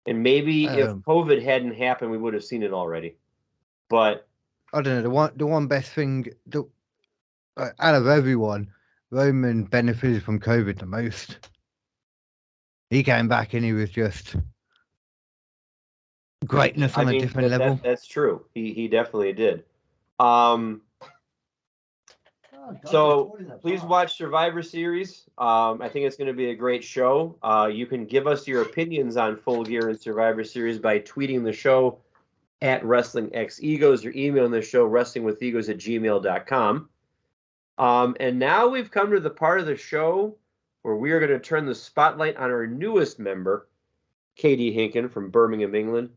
And maybe if COVID hadn't happened, we would have seen it already. But I don't know. The one best thing out of everyone, Roman benefited from COVID the most. He came back and he was just greatness on a different level. That's true. He definitely did. So please watch Survivor Series. I think it's going to be a great show. You can give us your opinions on Full Gear and Survivor Series by tweeting the show at WrestlingXegos or emailing the show wrestlingwithegos@gmail.com. And now we've come to the part of the show where we are going to turn the spotlight on our newest member, Katie Hinken from Birmingham, England.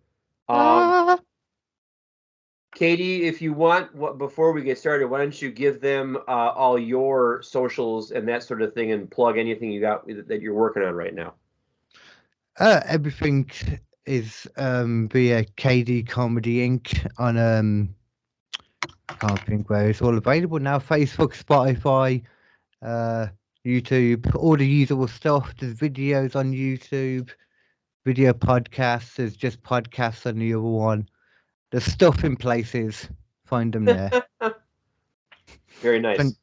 Katie, if you want, before we get started, why don't you give them all your socials and that sort of thing, and plug anything you got that you're working on right now? Everything is via KD Comedy Inc. on can't think where it's all available now. Facebook, Spotify, YouTube, all the usual stuff. There's videos on YouTube, video podcasts. There's just podcasts on the other one. There's stuff in places. Find them there. Very nice.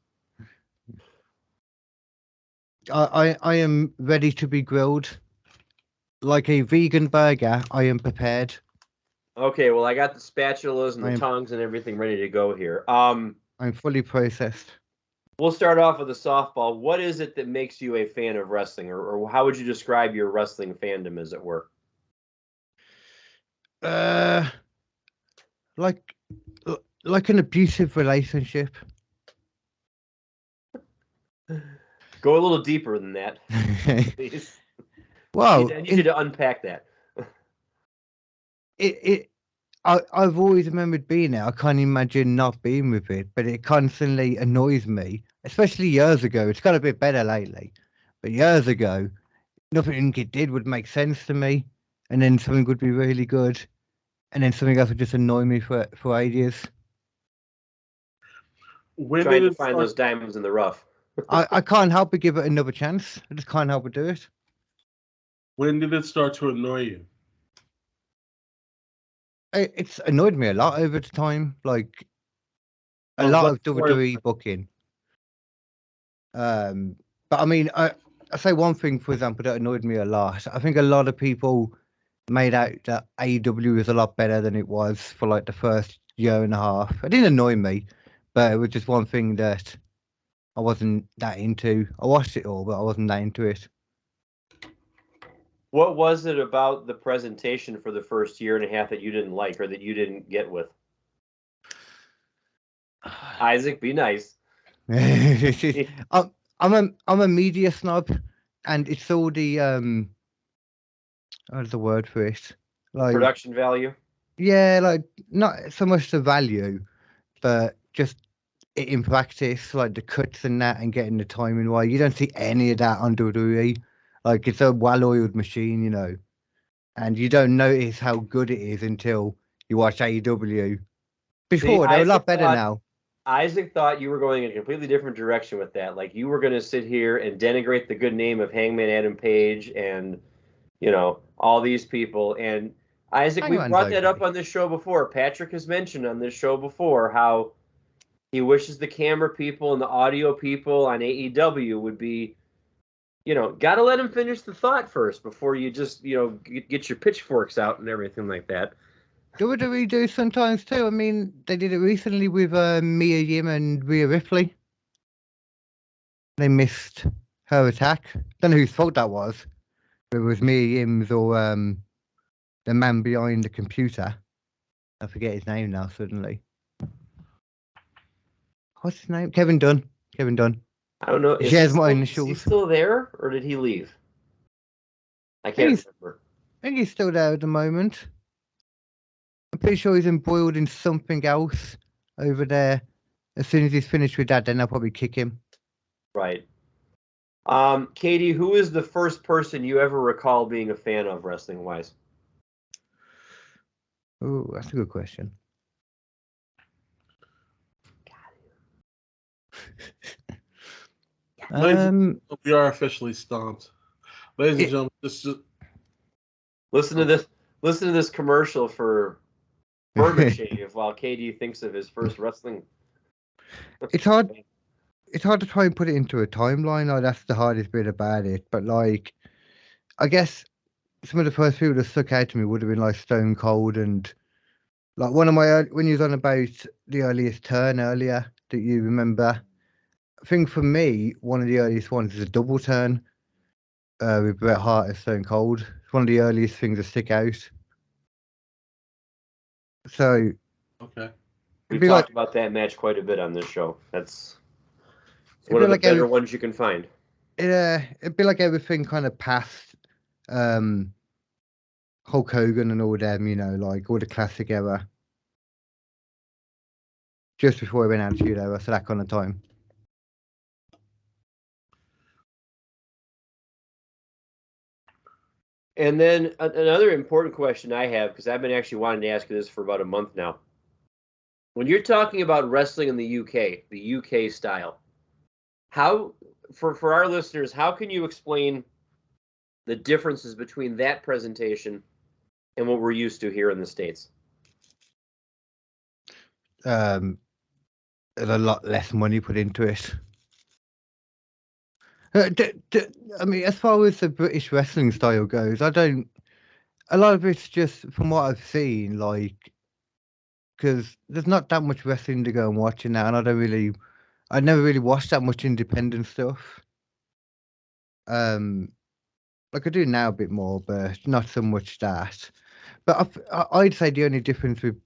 I am ready to be grilled. Like a vegan burger, I am prepared. Okay, well, I got the spatulas and the tongs and everything ready to go here. I'm fully processed. We'll start off with a softball. What is it that makes you a fan of wrestling, or how would you describe your wrestling fandom, as it were? Like an abusive relationship. Go a little deeper than that, please. Well, I need you to unpack that. I've always remembered being there. I can't imagine not being with it, but it constantly annoys me, especially years ago. It's got a bit better lately, but years ago, nothing it did would make sense to me, and then something would be really good, and then something else would just annoy me for ages. Trying to find those diamonds in the rough. I can't help but give it another chance. I just can't help but do it. When did it start to annoy you? It's annoyed me a lot over the time, like a lot of WWE booking. But I mean, I say one thing, for example, that annoyed me a lot. I think a lot of people made out that AEW was a lot better than it was for like the first year and a half. It didn't annoy me, but it was just one thing that I wasn't that into. I watched it all, but I wasn't that into it. What was it about the presentation for the first year and a half that you didn't like, or that you didn't get with? Isaac, be nice. I'm a media snob, and it's all the what's the word for it? Like production value. Yeah, like not so much the value, but just it in practice, like the cuts and that, and getting the timing right. You don't see any of that on WWE. Like it's a well-oiled machine, you know, and you don't notice how good it is until you watch AEW. Before they're a lot better now. Isaac thought you were going in a completely different direction with that. Like you were going to sit here and denigrate the good name of Hangman Adam Page and, you know, all these people. And Isaac, we brought that up on this show before. Patrick has mentioned on this show before how he wishes the camera people and the audio people on AEW would be, you know, got to let him finish the thought first before you just, you know, get your pitchforks out and everything like that. WWE do sometimes too. I mean, they did it recently with Mia Yim and Rhea Ripley. They missed her attack. Don't know whose fault that was. It was Mia Yim's or the man behind the computer. I forget his name now suddenly. What's his name? Kevin Dunn. Kevin Dunn. I don't know. He has my initials. Is he still there, or did he leave? I can't remember. I think he's still there at the moment. I'm pretty sure he's embroiled in something else over there. As soon as he's finished with that, then I'll probably kick him. Right. Katie, who is the first person you ever recall being a fan of wrestling-wise? Oh, that's a good question. We are officially stomped. Ladies and gentlemen, just listen to this. Listen to this commercial for Burger Shave while Katie thinks of his first wrestling. It's hard. It's hard to try and put it into a timeline. Like that's the hardest bit about it. But like, I guess some of the first people that stuck out to me would have been like Stone Cold and like one of my when you was on about the earliest turn earlier that you remember. I think for me, one of the earliest ones is a double turn with Bret Hart and Stone Cold. It's one of the earliest things that stick out. So, okay, we've talked about that match quite a bit on this show. That's One of the better ones you can find. It'd be like everything kind of past Hulk Hogan and all them, like all the classic era. Just before he went out to era, so that kind of time. And then another important question I have, because I've been actually wanting to ask you this for about a month now. When you're talking about wrestling in the UK style, how, for our listeners, how can you explain the differences between that presentation and what we're used to here in the States? There's a lot less money put into it. I mean, as far as the British wrestling style goes, a lot of it's just from what I've seen, like, because there's not that much wrestling to go and watch now, and I never really watched that much independent stuff. Like I do now a bit more, but not so much that. But I'd say the only difference with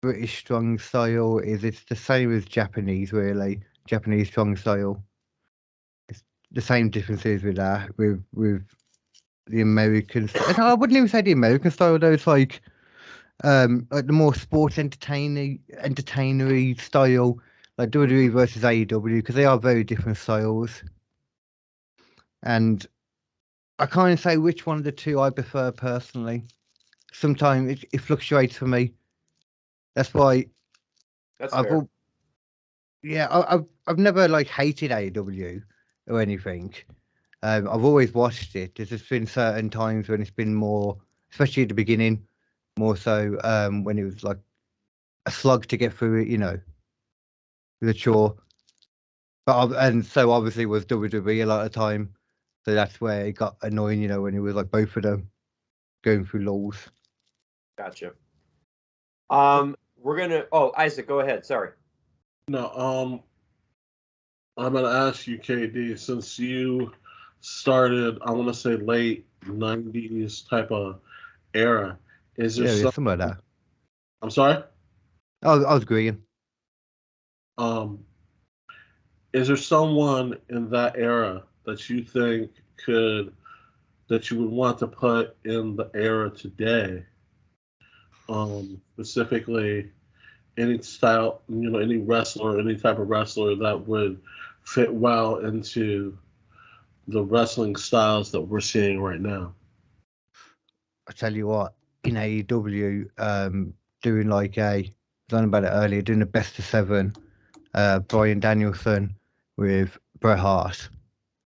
British strong style is it's the same as Japanese, really. Japanese strong style. It's the same differences with that, with the American style. No, I wouldn't even say the American style though. It's like the more sports entertainery style, like WWE versus AEW, because they are very different styles. And I can't say which one of the two I prefer personally. Sometimes it fluctuates for me. That's why That's fair. I've never like hated AEW or anything. I've always watched it. There's just been certain times when it's been more, especially at the beginning, more so when it was like a slug to get through it, the chore. And so obviously was WWE a lot of time. So that's where it got annoying, when it was like both of them going through laws. Gotcha. We're gonna. Oh, Isaac, go ahead. Sorry. No, I'm gonna ask you, KD, since you started, I want to say late '90s type of era. Is there Something like that. I'm sorry. I was agreeing. Is there someone in that era that you think that you would want to put in the era today? Specifically, any style, any wrestler, any type of wrestler that would fit well into the wrestling styles that we're seeing right now. I tell you what, in AEW, doing like I learned about it earlier, doing the best of 7, Bryan Danielson with Bret Hart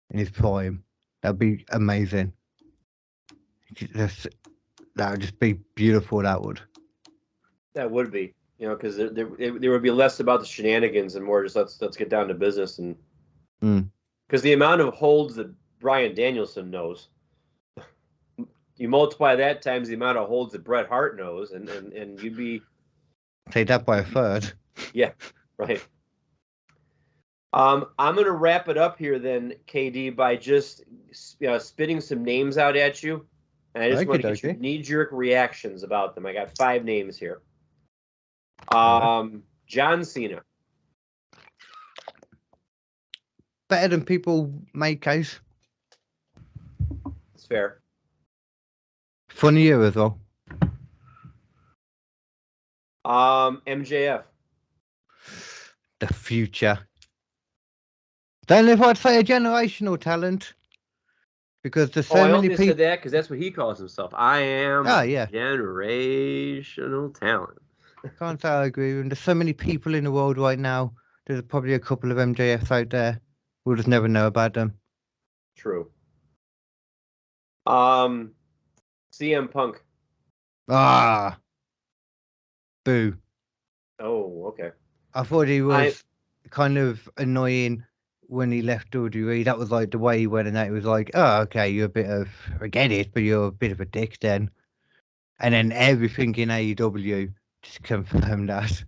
in his prime, that'd be amazing. That would just be beautiful. That would. That would be, because there would be less about the shenanigans and more just let's get down to business, and because the amount of holds that Bryan Danielson knows, you multiply that times the amount of holds that Bret Hart knows, and you'd be take that by a third. Yeah, right. I'm going to wrap it up here then, KD, by just spitting some names out at you. And I just want to get your knee-jerk reactions about them. I got 5 names here. John Cena. Better than people make out. It's fair. Funnier as well. MJF. The future. Don't know if I'd say a generational talent. Because there's so many people. I said that because that's what he calls himself. I am generational talent. Can't say I agree with him. There's so many people in the world right now. There's probably a couple of MJFs out there. We'll just never know about them. True. CM Punk. Boo. Oh, okay. I thought he was kind of annoying when he left WWE. That was like the way he went, and that it was like, oh, okay, you're a bit of, I get it, but you're a bit of a dick then. And then everything in AEW just confirmed that.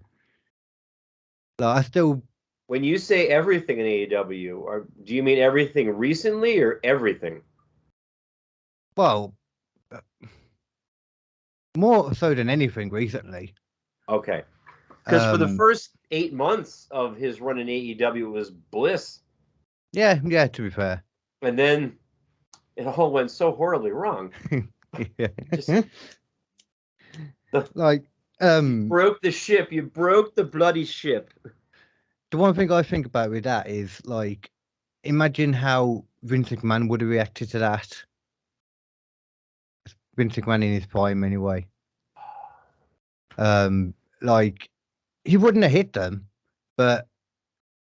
Like, I still. When you say everything in AEW, do you mean everything recently or everything? Well, more so than anything recently. Okay. Because for the first 8 months of his run in AEW, it was bliss. Yeah, to be fair. And then it all went so horribly wrong. Yeah. Just Like, broke the ship. You broke the bloody ship. the one thing I think about with that is, like, imagine how Vince McMahon would have reacted to that. Vince McMahon in his prime, anyway. Like, he wouldn't have hit them, but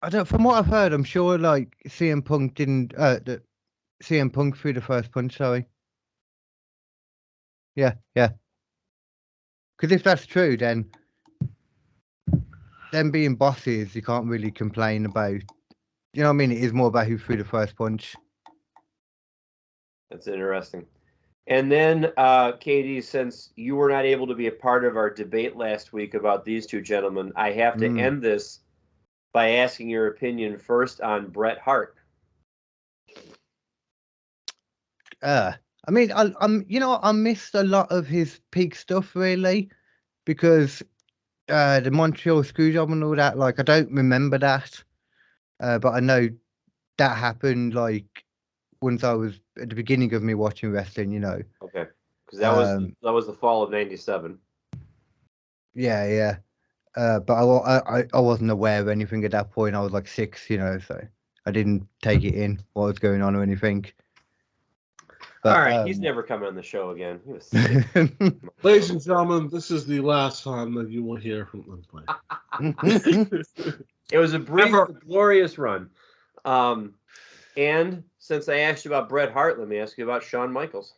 I don't. From what I've heard, I'm sure like CM Punk didn't. CM Punk threw the first punch. Sorry. Yeah. Because if that's true, then them being bosses, you can't really complain about. You know what I mean? It is more about who threw the first punch. That's interesting. And then, Katie, since you were not able to be a part of our debate last week about these two gentlemen, I have to end this by asking your opinion first on Bret Hart. I mean, I missed a lot of his peak stuff really, because the Montreal Screwjob and all that. Like, I don't remember that, but I know that happened like once I was at the beginning of me watching wrestling. You know. Okay, because that was the fall of '97. Yeah. But I wasn't aware of anything at that point. I was like 6, you know, so I didn't take it in what was going on or anything. But, all right, he's never coming on the show again. He was Ladies and gentlemen, this is the last time that you will hear from them. It was a brief, glorious run. And since I asked you about Bret Hart, let me ask you about Shawn Michaels.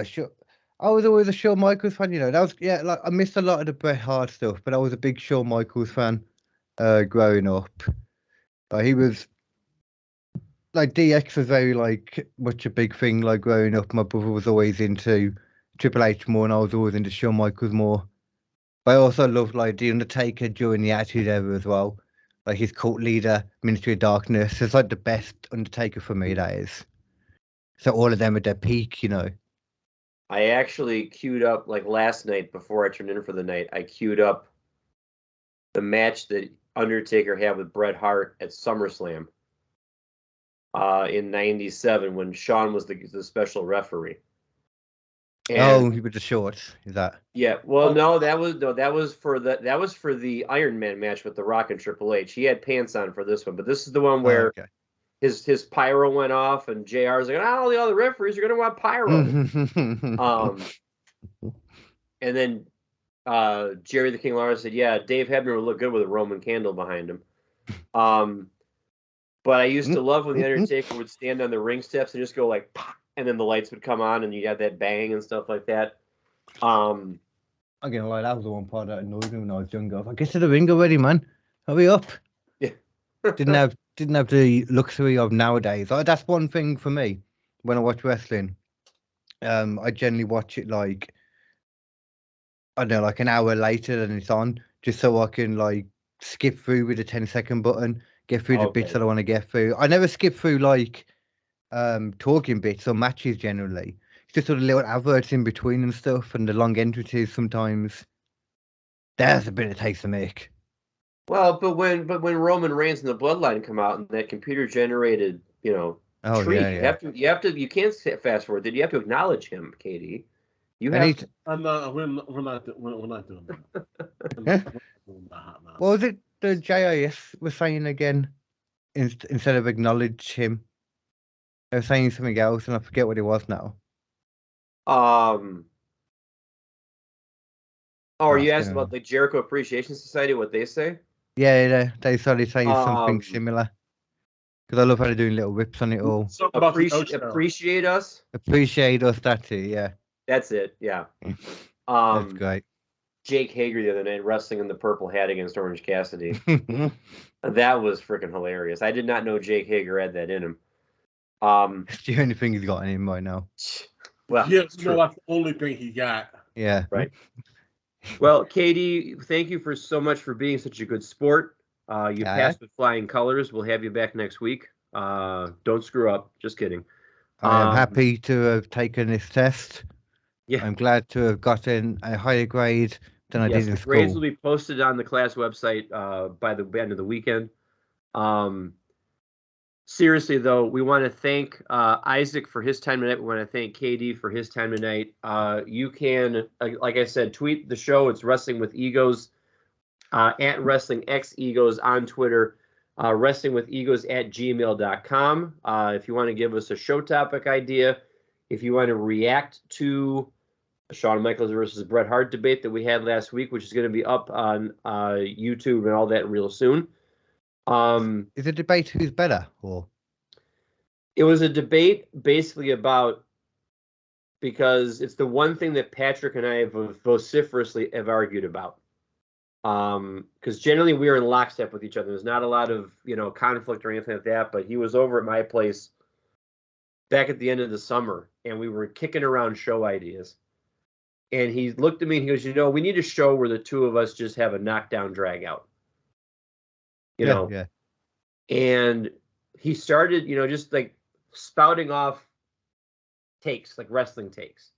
Sure. I was always a Shawn Michaels fan, you know. That was like I missed a lot of the Bret Hart stuff, but I was a big Shawn Michaels fan growing up. He was like DX was very like much a big thing like growing up. My brother was always into Triple H more, and I was always into Shawn Michaels more. But I also loved like the Undertaker during the Attitude Era as well. Like his cult leader, Ministry of Darkness. It's like the best Undertaker for me, that is. So all of them at their peak, you know. I actually queued up like last night before I turned in for the night. I queued up the match that Undertaker had with Bret Hart at SummerSlam in '97 when Shawn was the special referee. And, he with the shorts, is that? Yeah, well, no, that was for the Iron Man match with The Rock and Triple H. He had pants on for this one, but this is the one where his pyro went off, and JR's like, all the other referees are gonna want pyro. And then Jerry the King Lawler said, yeah, Dave Hebner would look good with a Roman candle behind him. But I used to love when the Undertaker would stand on the ring steps and just go like, pop, and then the lights would come on, and you had that bang and stuff like that. I'm gonna lie, that was the one part that annoyed me when I was younger. I get to the ring already, man. Hurry up. Yeah. didn't have the luxury of nowadays. Like, that's one thing for me when I watch wrestling. I generally watch it like, I don't know, like an hour later than it's on, just so I can like skip through with the 10-second button, get through the bits that I want to get through. I never skip through like talking bits or matches generally. It's just sort of little adverts in between and stuff, and the long entrances sometimes. There's a bit it takes to make. Well, but when Roman Reigns and the Bloodline come out and that computer generated, tree, you can't fast forward. You have to acknowledge him, Katie. We're not doing that. What was it the JIS was saying again? Instead of acknowledge him, they were saying something else, and I forget what it was now. Are you asking about the Jericho Appreciation Society? What they say? Yeah, they started saying something similar. Because I love how they're doing little rips on it all. Appreciate us. Appreciate us. That's it. Yeah. That's it. Yeah. That's great. Jake Hager the other night wrestling in the purple hat against Orange Cassidy. That was freaking hilarious. I did not know Jake Hager had that in him. It's the only thing he's got in him right now. Well, yeah, that's the only thing he got. Yeah. Right. Well, Katie, thank you so much for being such a good sport. You passed with flying colors. We'll have you back next week. Don't screw up. Just kidding. I am happy to have taken this test. Yeah. I'm glad to have gotten a higher grade than I did in school. Grades will be posted on the class website by the end of the weekend. seriously though, we want to thank Isaac for his time tonight. We want to thank KD for his time tonight. You can, like I said, tweet the show. It's Wrestling with Egos at Wrestling X Egos on Twitter. WrestlingWithEgos@gmail.com. If you want to give us a show topic idea, if you want to react to Shawn Michaels versus Bret Hart debate that we had last week, which is going to be up on YouTube and all that real soon. Is the debate who's better, or it was a debate basically about, because it's the one thing that Patrick and I have vociferously have argued about. Because generally we are in lockstep with each other. There's not a lot of conflict or anything like that. But he was over at my place back at the end of the summer, and we were kicking around show ideas. And he looked at me and he goes, we need a show where the two of us just have a knockdown drag out. Yeah. And he started, just like spouting off takes, like wrestling takes.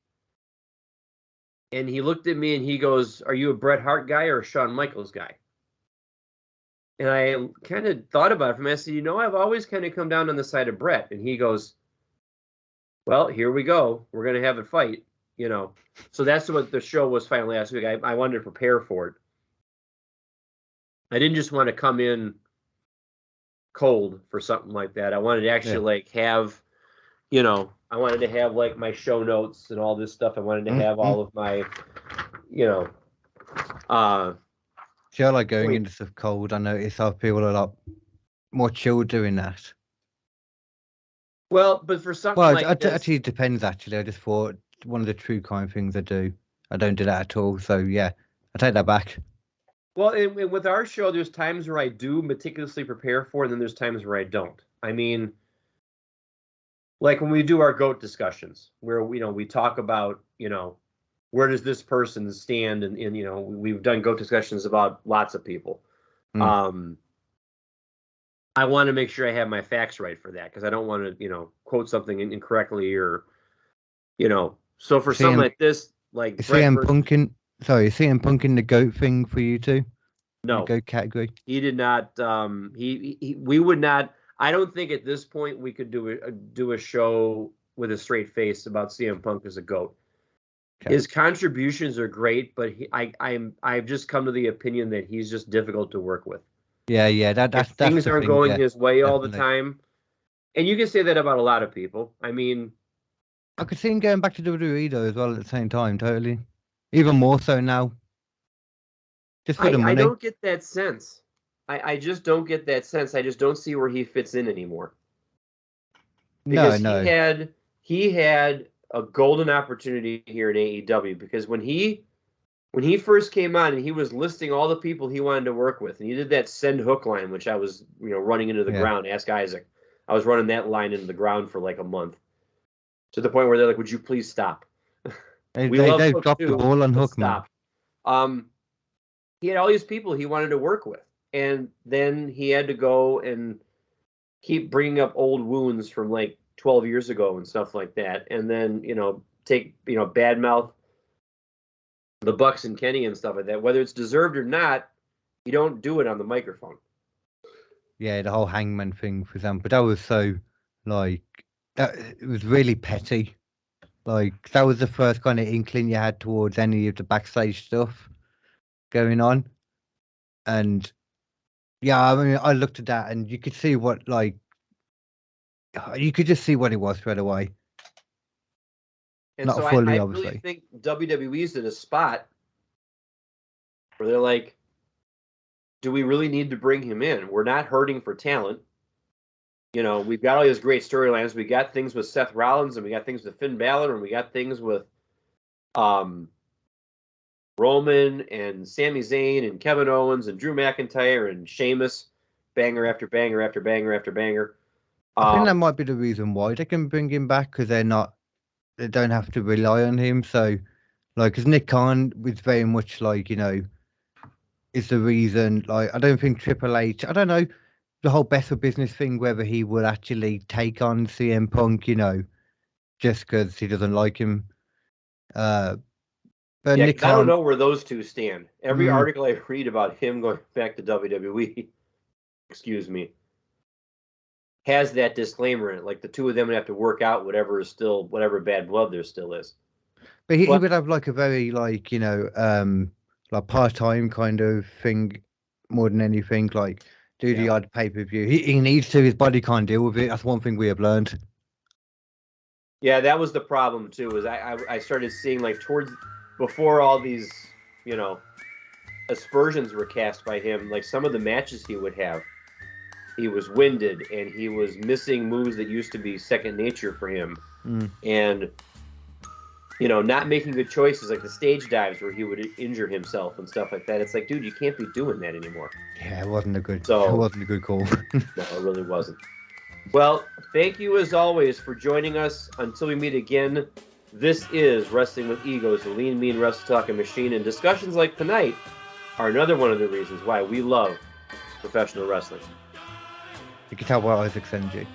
And he looked at me and he goes, "Are you a Bret Hart guy or a Shawn Michaels guy?" And I kind of thought about it from I said, I've always kind of come down on the side of Bret. And he goes, "Well, here we go. We're going to have a fight." So that's what the show was finally last week. I wanted to prepare for it. I didn't just want to come in cold for something like that. I wanted to actually have, I wanted to have like my show notes and all this stuff. I wanted to have all of my, See, I like going into stuff cold. I notice how people are a lot more chill doing that. Well, but for something like this, actually, it depends. Actually, I just thought one of the true kind things I do. I don't do that at all. So yeah, I take that back. Well, and with our show, there's times where I do meticulously prepare for it, and then there's times where I don't. I mean, like when we do our GOAT discussions, where we talk about where does this person stand, and we've done GOAT discussions about lots of people. I want to make sure I have my facts right for that, because I don't want to quote something incorrectly or So for something like this, like CM Punk in the GOAT thing for you too? No, the GOAT category. He did not. We would not. I don't think at this point we could do a show with a straight face about CM Punk as a GOAT. Okay. His contributions are great, but I've just come to the opinion that he's just difficult to work with. Yeah. That's things aren't going his way all the time, and you can say that about a lot of people. I mean, I could see him going back to WWE though as well at the same time. Totally, even more so now. Just for the money. I don't get that sense. I just don't get that sense. I just don't see where he fits in anymore. Because he had a golden opportunity here in AEW, because when he first came on and he was listing all the people he wanted to work with, and he did that send hook line, which I was running into the ground. Ask Isaac. I was running that line into the ground for like a month, to the point where they're like, "Would you please stop?" They've dropped the ball on Hook, stop. He had all these people he wanted to work with, and then he had to go and keep bringing up old wounds from like 12 years ago and stuff like that, and then badmouth the Bucks and Kenny and stuff like that. Whether it's deserved or not, you don't do it on the microphone. Yeah, the whole Hangman thing, for example, that was so it was really petty. Like, that was the first kind of inkling you had towards any of the backstage stuff going on. And yeah, I mean, I looked at that and you could see you could just see what it was right away. And not so fully, I really think WWE's in a spot where they're like, do we really need to bring him in? We're not hurting for talent. We've got all these great storylines. We got things with Seth Rollins, and we got things with Finn Balor, and we got things with Roman and Sami Zayn and Kevin Owens and Drew McIntyre and Sheamus, banger after banger after banger after banger. I think that might be the reason why they can bring him back, because they don't have to rely on him. So, because Nick Khan was very much is the reason. I don't think Triple H, I don't know, the whole best for business thing, whether he would actually take on CM Punk, just because he doesn't like him. But Nick Khan, I don't know where those two stand. Every article I read about him going back to WWE, excuse me, has that disclaimer in it. Like the two of them would have to work out whatever bad blood there still is. But he would have like a very like like part-time kind of thing more than anything. Like do the odd pay-per-view. He needs to. His body can't deal with it. That's one thing we have learned. Yeah, that was the problem too. Is I started seeing like before all these aspersions were cast by him. Like some of the matches he would have, he was winded and he was missing moves that used to be second nature for him, and not making good choices like the stage dives where he would injure himself and stuff like that. It's like, dude, you can't be doing that anymore. Yeah, it wasn't a good call. No, it really wasn't. Well, thank you as always for joining us. Until we meet again, this is Wrestling with Egos, the Lean Mean Wrestle Talking Machine, and discussions like tonight are another one of the reasons why we love professional wrestling. You can tell why Isaac sends you.